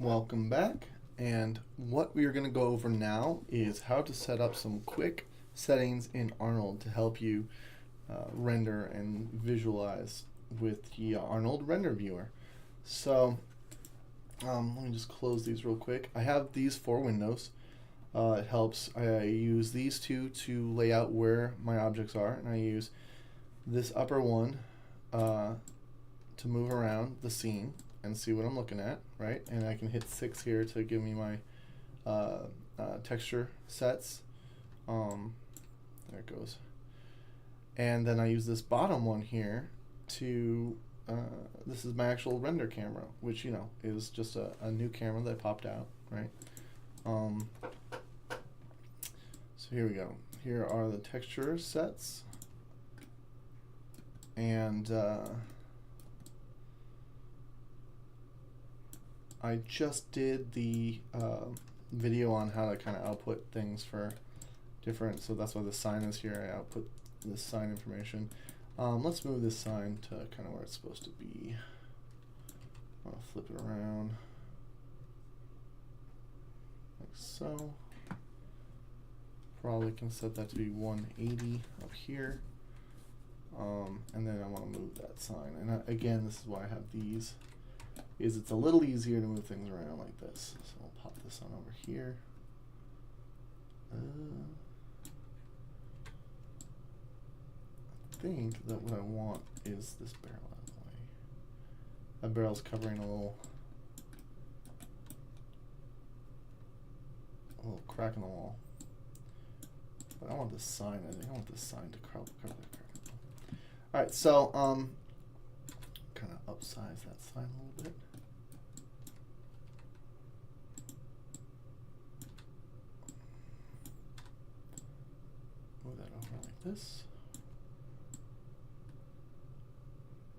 Welcome back, and what we are going to go over now is how to set up some quick settings in Arnold to help you render and visualize with the Arnold Render Viewer. So let me just close these real quick. I have these four windows. It helps. I use these two to lay out where my objects are, and I use this upper one to move around the scene and see what I'm looking at, right? And I can hit 6 here to give me my texture sets. There it goes. And then I use this bottom one here to, this is my actual render camera, which, you know, is just a new camera that popped out, right? So here we go. Here are the texture sets. And I just did the video on how to kind of output things for different, so that's why the sign is here. I output this sign information. Let's move this sign to kind of where it's supposed to be. I'll flip it around like so. Probably can set that to be 180 up here. And then I want to move that sign. And again, this is why I have these. It's a little easier to move things around like this. So I'll pop this on over here. I think that what I want is this barrel out of the way. That barrel's covering a little crack in the wall. But I want this sign. I think I want this sign to cover that crack. Alright, so kind of upsize that sign a little bit. Move that over like this.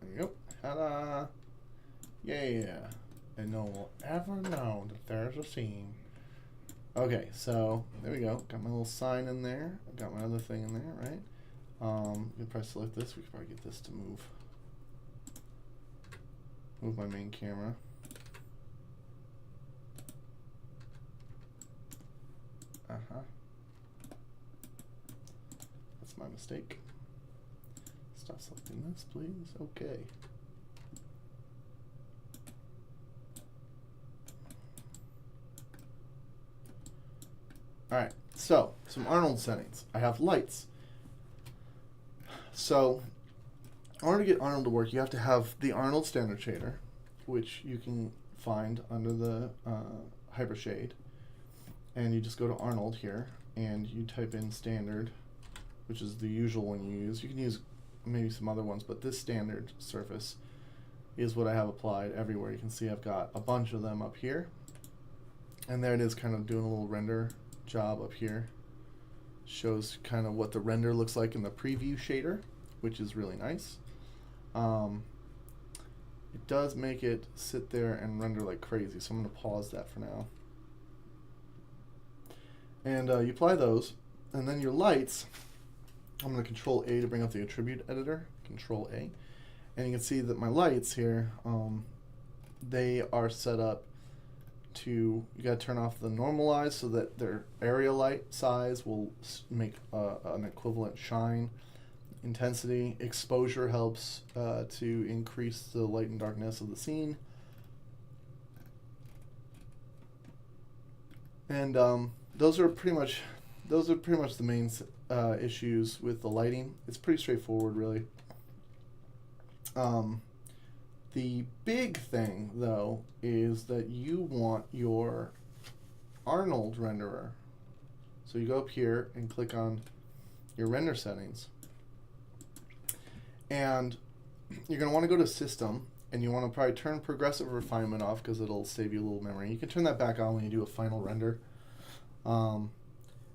There you go. Ta-da! Yeah. And no one will ever know that there's a scene. Okay, so there we go. Got my little sign in there. Got my other thing in there, right? We could probably select this. We could probably get this to move my main camera. That's my mistake. Stop selecting this, please. Okay. Alright, so some Arnold settings. I have lights. So, in order to get Arnold to work, you have to have the Arnold standard shader, which you can find under the Hypershade. And you just go to Arnold here, and you type in standard, which is the usual one you use. You can use maybe some other ones, but this standard surface is what I have applied everywhere. You can see I've got a bunch of them up here. And there it is, kind of doing a little render job up here. Shows kind of what the render looks like in the preview shader, which is really nice. It does make it sit there and render like crazy, so I'm going to pause that for now. And you apply those, and then your lights, I'm going to Control A to bring up the attribute editor, Control A. And you can see that my lights here, they are set up to, you got to turn off the normalize so that their area light size will make an equivalent shine. Intensity, exposure helps to increase the light and darkness of the scene. And those are pretty much the main issues with the lighting. It's pretty straightforward, really. The big thing, though, is that you want your Arnold renderer. So you go up here and click on your render settings. And you're going to want to go to System, and you want to probably turn Progressive Refinement off because it'll save you a little memory. You can turn that back on when you do a final render.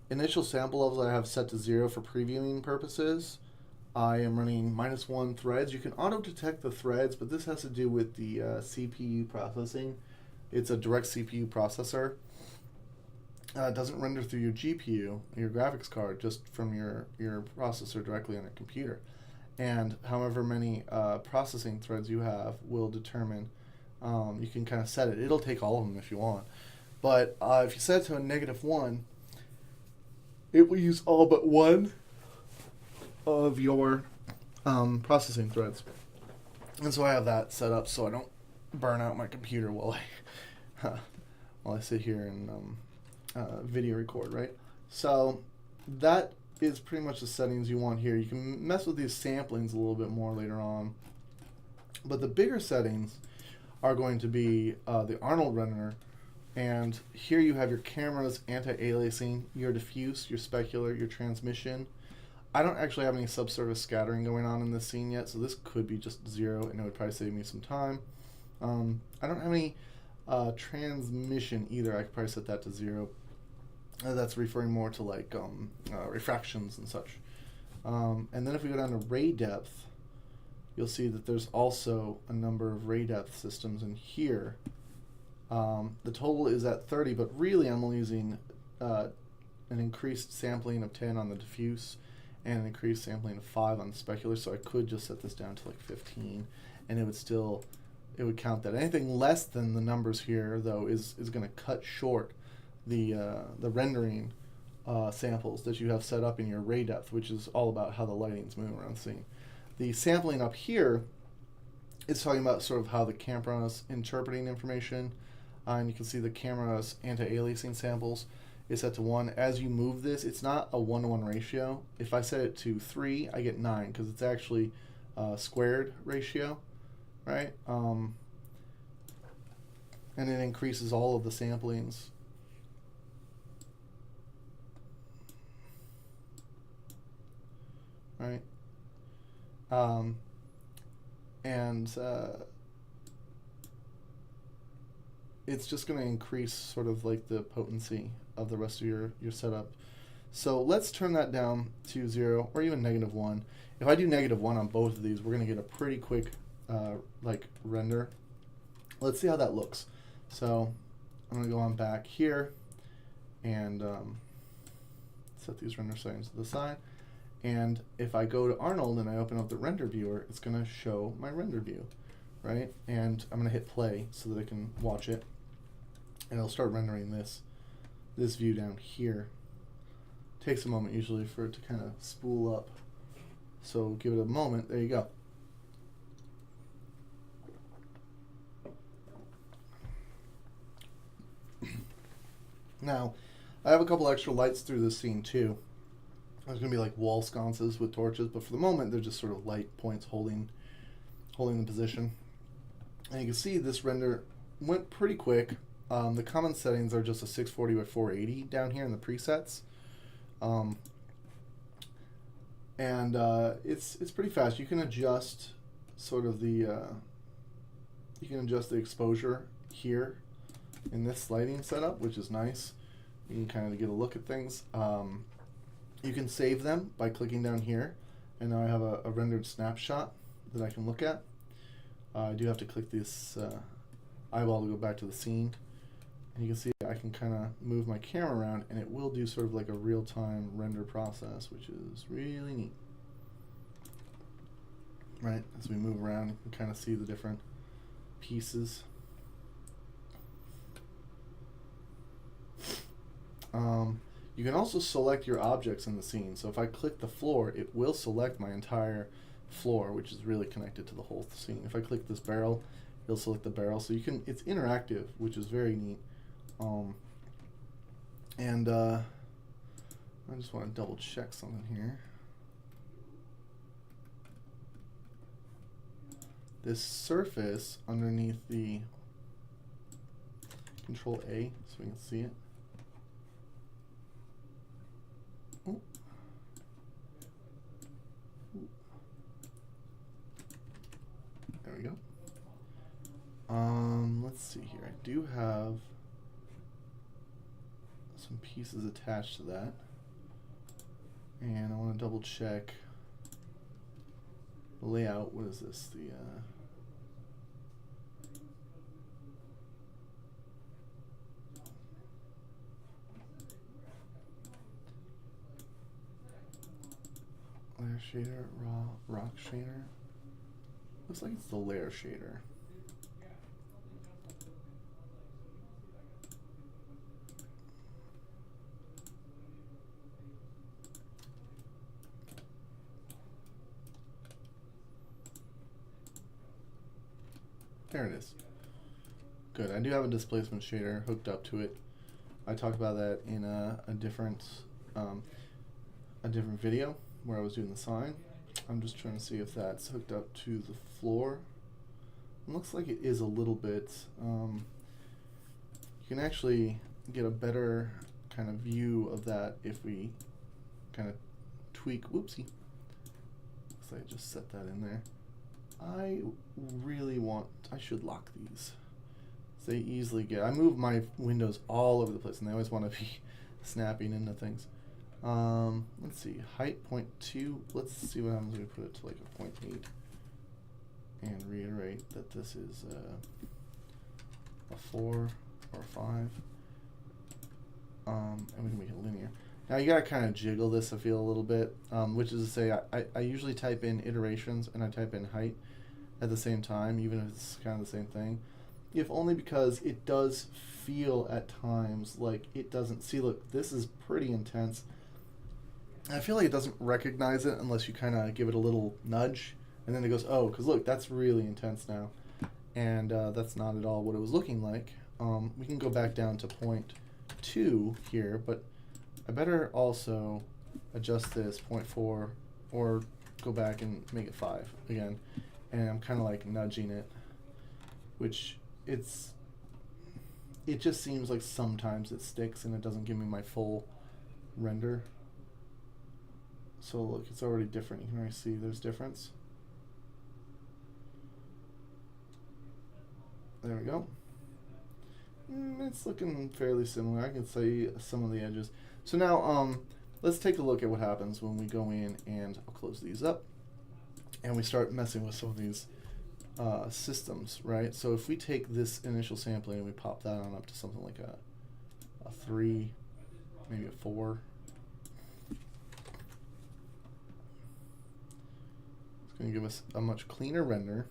Initial sample levels I have set to 0 for previewing purposes. I am running -1 threads. You can auto-detect the threads, but this has to do with the CPU processing. It's a direct CPU processor. It doesn't render through your GPU, your graphics card, just from your processor directly on your computer. And however many processing threads you have will determine You can kind of set it. It'll take all of them if you want. But if you set it to a -1, it will use all but one of your processing threads. And so I have that set up so I don't burn out my computer while I sit here and video record, right? So that is pretty much the settings you want here. You can mess with these samplings a little bit more later on. But the bigger settings are going to be the Arnold Render. And here you have your cameras, anti-aliasing, your diffuse, your specular, your transmission. I don't actually have any subsurface scattering going on in this scene yet, so this could be just 0, and it would probably save me some time. I don't have any transmission either. I could probably set that to 0. That's referring more to like refractions and such. And then if we go down to ray depth, you'll see that there's also a number of ray depth systems in here. The total is at 30, but really I'm only using an increased sampling of 10 on the diffuse and an increased sampling of 5 on the specular, so I could just set this down to like 15, and it would count that. Anything less than the numbers here, though, is going to cut short the rendering samples that you have set up in your ray depth, which is all about how the lighting's moving around the scene. The sampling up here is talking about sort of how the camera is interpreting information. And you can see the camera's anti-aliasing samples is set to 1. As you move this, it's not a 1-to-1 ratio. If I set it to 3, I get 9 because it's actually a squared ratio, right? And it increases all of the samplings. Right? It's just going to increase sort of like the potency of the rest of your setup. So let's turn that down to 0 or even -1. If I do -1 on both of these, we're going to get a pretty quick like render. Let's see how that looks. So I'm going to go on back here and set these render settings to the side. And if I go to Arnold and I open up the render viewer, it's going to show my render view, right? And I'm going to hit play so that I can watch it. And it'll start rendering this view down here. Takes a moment usually for it to kind of spool up. So give it a moment. There you go. Now, I have a couple extra lights through this scene too. There's going to be like wall sconces with torches, but for the moment they're just sort of light points holding the position. And you can see this render went pretty quick. The common settings are just a 640 by 480 down here in the presets. It's pretty fast. You can adjust sort of the exposure here in this lighting setup, which is nice. You can kind of get a look at things. You can save them by clicking down here, and now I have a rendered snapshot that I can look at. I do have to click this eyeball to go back to the scene, and you can see I can kind of move my camera around, and it will do sort of like a real-time render process, which is really neat. Right, as we move around, you can kind of see the different pieces. You can also select your objects in the scene. So if I click the floor, it will select my entire floor, which is really connected to the whole scene. If I click this barrel, it'll select the barrel. So you can, it's interactive, which is very neat. I just want to double check something here. This surface underneath the Control A so we can see it. Oh. There we go. Let's see here. I do have some pieces attached to that, and I want to double check the layout. What is this? The layer shader, rock shader. Looks like it's the layer shader. There it is. Good. I do have a displacement shader hooked up to it. I talked about that in a different video where I was doing the sign. I'm just trying to see if that's hooked up to the floor. It looks like it is a little bit. You can actually get a better kind of view of that if we kind of tweak. Whoopsie. Looks like I just set that in there. I should lock these. They easily get. I move my windows all over the place, and they always want to be snapping into things. Let's see, height 0.2. Let's see what happens when we put it to like a 0.8, and reiterate that this is a 4 or a 5. And we can make it linear. Now you gotta kind of jiggle this, I feel, a little bit, which is to say I usually type in iterations and I type in height at the same time, even if it's kind of the same thing. If only because it does feel at times like it doesn't see, look, this is pretty intense. I feel like it doesn't recognize it unless you kind of give it a little nudge, and then it goes, oh, because look, that's really intense now. And that's not at all what it was looking like. We can go back down to 0.2 here, but I better also adjust this 0.4 or go back and make it 5 again. And I'm kind of like nudging it, which it just seems like sometimes it sticks and it doesn't give me my full render. So look, it's already different. You can already see there's difference. There we go. It's looking fairly similar. I can see some of the edges. So now let's take a look at what happens when we go in, and I'll close these up, and we start messing with some of these systems, right? So if we take this initial sampling and we pop that on up to something like a 3, maybe a 4. It's going to give us a much cleaner render.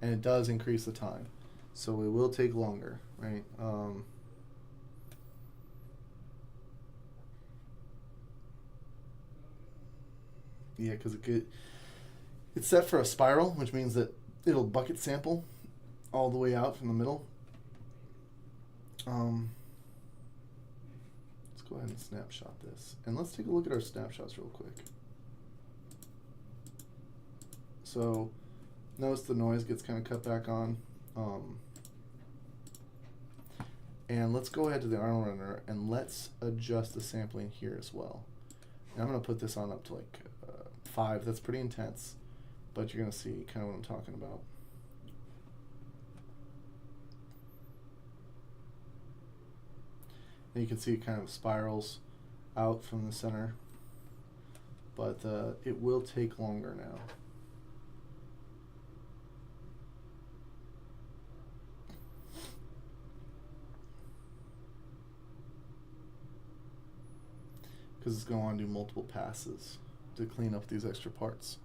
And it does increase the time. So it will take longer, right? Yeah, because it's set for a spiral, which means that it'll bucket sample all the way out from the middle. Let's go ahead and snapshot this. And let's take a look at our snapshots real quick. So notice the noise gets kind of cut back on. And let's go ahead to the Arnold Render and let's adjust the sampling here as well. And I'm going to put this on up to like 5. That's pretty intense, but you're going to see kind of what I'm talking about. And you can see it kind of spirals out from the center, but it will take longer now. Because it's going to want to do multiple passes to clean up these extra parts.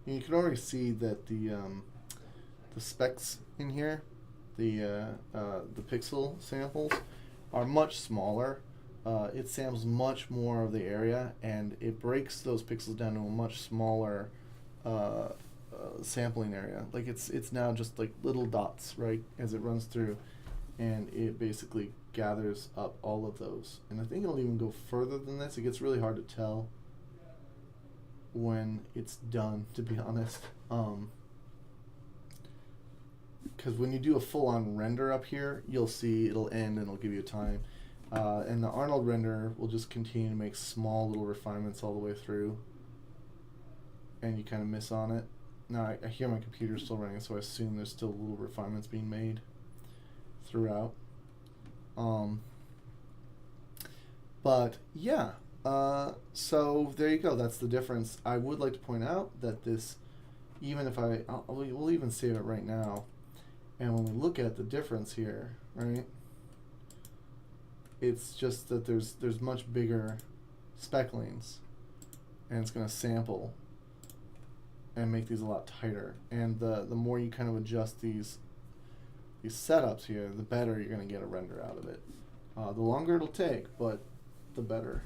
And you can already see that the specs in here, the pixel samples, are much smaller. It samples much more of the area, and it breaks those pixels down to a much smaller sampling area. Like it's now just like little dots, right, as it runs through, and it basically gathers up all of those. And I think it'll even go further than this. It gets really hard to tell when it's done, to be honest. Because when you do a full-on render up here, you'll see it'll end and it'll give you a time. And the Arnold Render will just continue to make small little refinements all the way through, and you kind of miss on it. Now I hear my computer still running, so I assume there's still little refinements being made throughout. But yeah, so there you go. That's the difference. I would like to point out that this, even if we'll even save it right now, and when we look at the difference here, right? It's just that there's much bigger specklings, and it's going to sample and make these a lot tighter. And the more you kind of adjust these setups here, the better you're going to get a render out of it. The longer it'll take, but the better.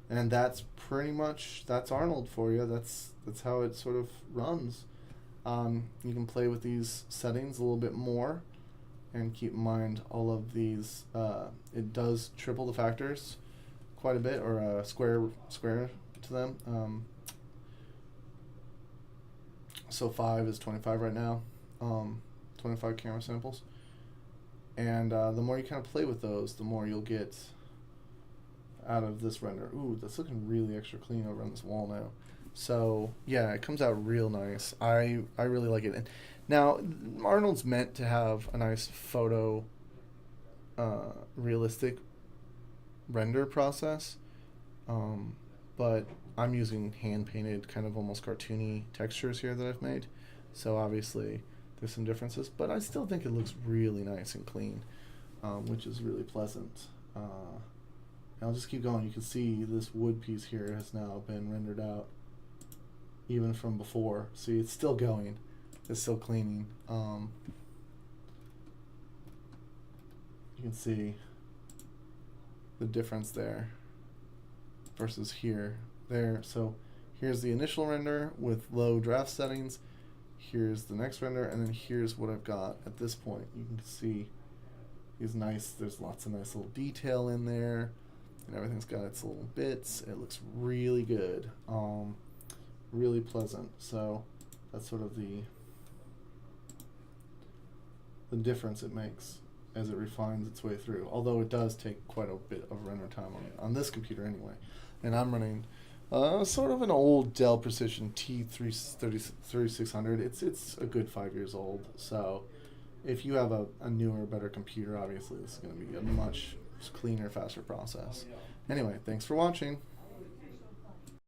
And that's pretty much, that's Arnold for you. That's how it sort of runs. You can play with these settings a little bit more, and keep in mind all of these. It does triple the factors quite a bit, or square to them. So 5 is 25 right now, 25 camera samples. And the more you kind of play with those, the more you'll get out of this render. Ooh, that's looking really extra clean over on this wall now. So yeah, it comes out real nice. I really like it. And now Arnold's meant to have a nice photo realistic render process, but I'm using hand painted, kind of almost cartoony textures here that I've made. So obviously there's some differences, but I still think it looks really nice and clean, which is really pleasant. I'll just keep going. You can see this wood piece here has now been rendered out, even from before. See, it's still going. It's still cleaning. You can see the difference there versus here. There. So here's the initial render with low draft settings. Here's the next render, and then here's what I've got at this point. You can see these nice, there's lots of nice little detail in there, and everything's got its little bits. It looks really good, really pleasant. So that's sort of the difference it makes as it refines its way through, although it does take quite a bit of render time on this computer anyway. And I'm running sort of an old Dell Precision T3600. It's a good 5 years old, so if you have a newer, better computer, obviously this is going to be a much cleaner, faster process. Anyway, thanks for watching.